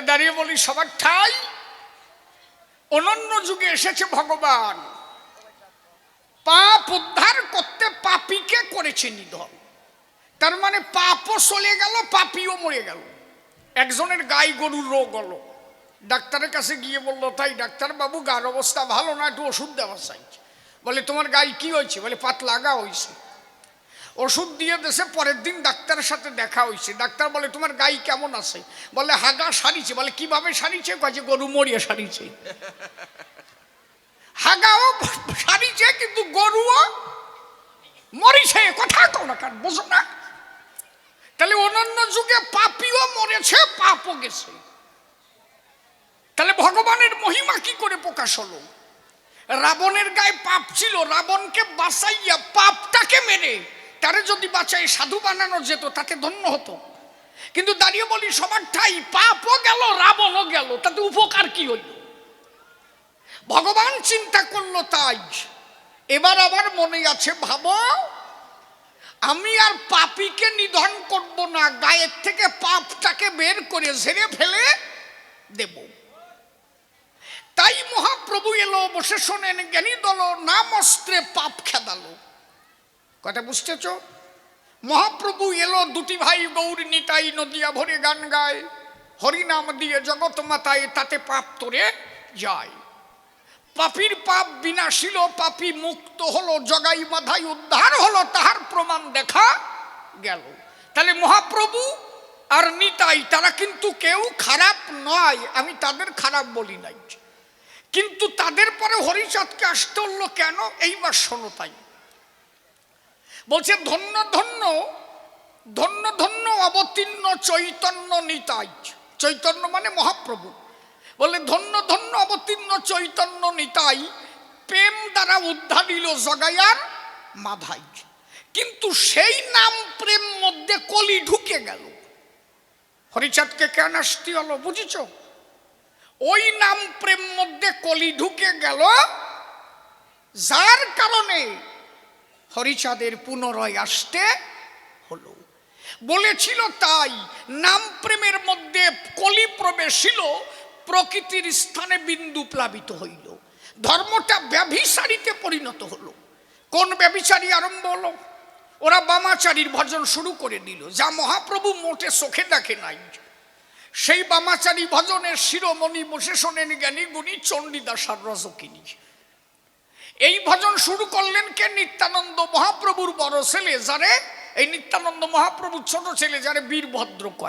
দাঁড়িয়ে বলি সবার ঠাই অনন্য যুগে এসেছে ভগবান পাপ উদ্ধার করতে পাপীকে করেছে নিধন। তার মানে পাপও চলে গেল, পাপীও মরে গেল। একজনের গাই গরুর রোগ হলো, ডাক্তারের কাছে গিয়ে বললো, তাই ডাক্তার বাবু গার অবস্থা ভালো না, একটু ওষুধ দেওয়া চাইছে। বলে তোমার গাই কি হয়েছে? বলে পাতলা লাগা হয়েছে। ওষুধ দিয়ে দেশে। পরের দিন ডাক্তারের সাথে দেখা হয়েছে। ডাক্তার বলে তোমার গাই কেমন আছে? বলে হাগা সারিছে। বলে কিভাবে সারিছে? কয়েছে গরু মরিয়ে সারিছে। হাগাও সারিছে কিন্তু গরুও মরিছে। কথা কও না, কার বোঝো না? তাহলে অনন্য যুগে পাপীও মরেছে, পাপও গেছে। তাহলে ভগবানের মহিমা কি করে প্রকাশ হলো? রাবণের গায়ে পাপ ছিল, রাবণকে বাঁচাইয়া পাপটাকে মেরে তারে যদি বাঁচাই সাধু বানানো যেত তাতে ধন্য হতো। কিন্তু দাঁড়িয়ে বলি সবার ঠাই পাপও গেল, রাবণও গেল, তাতে উপকার কি হইল? ভগবান চিন্তা করলো তাই এবার আবার মনে আছে, ভাবো আমি আর পাপীকে নিধন করব না, গায়ের থেকে পাপটাকে বের করে ঝেড়ে ফেলে দেব। তাই মহাপ্রভু এলো, বসে শোনেন জ্ঞানী দল, নাম অস্ত্রে পাপ খেদালো। কথা বুঝতেছ? মহাপ্রভু এলো, দুটি ভাই গৌর নিতাই নদিয়া ভরে গান গায়, হরিনাম দিয়ে জগৎ মাতায়, তাতে পাপ তোরে যায়। পাপীর পাপ বিনাশিল, পাপী মুক্ত হলো, জগাই বাধাই উদ্ধার হলো, তাহার প্রমাণ দেখা গেল। তাহলে মহাপ্রভু আর নিতাই তারা কিন্তু কেউ খারাপ নয়, আমি তাদের খারাপ বলি নাই, কিন্তু তাদের পরে হরিচাঁদকে আসতে হলো কেন? এইবার শোনো। তাই বলছে ধন্য ধন্য ধন্য ধন্য অবতীর্ণ চৈতন্য নিতাই। চৈতন্য মানে মহাপ্রভু। বলে ধন্য ধন্য অবতীর্ণ চৈতন্য নিতাই, প্রেম দ্বারা উদ্ধারিল জগায়ার মাধাই। কিন্তু সেই নাম প্রেম মধ্যে কলি ঢুকে গেল। হরিচাঁদকে কেন আসতে হলো বুঝেছ? ওই নাম প্রেম মধ্যে কলি ঢুকে গেল, যার কারণে হরিচাঁদের পুনরায় আসতে হলো। বলেছিল তাই নাম প্রেমের মধ্যে কলি প্রবেশিল, প্রকৃতির স্থানে বিন্দু প্লাবিত হইল, ধর্মটা ব্যভিচারীতে পরিণত হলো। কোন ব্যভিচারী আরম্ভ হলো? ওরা বামাচারীর ভজন শুরু করে দিল, যা মহাপ্রভু মোটে চোখে দেখে নাই। সেই বামাচারী ভজনের শিরোমণি বসে শোনেন জ্ঞানী গুণী চণ্ডীদাস আর রজকিনী। এই ভজন শুরু করলেন কে? নিত্যানন্দ মহাপ্রভুর বড় ছেলে, যারে এই নিত্যানন্দ মহাপ্রভুর ছোট ছেলে, যারে বীরভদ্র কয়।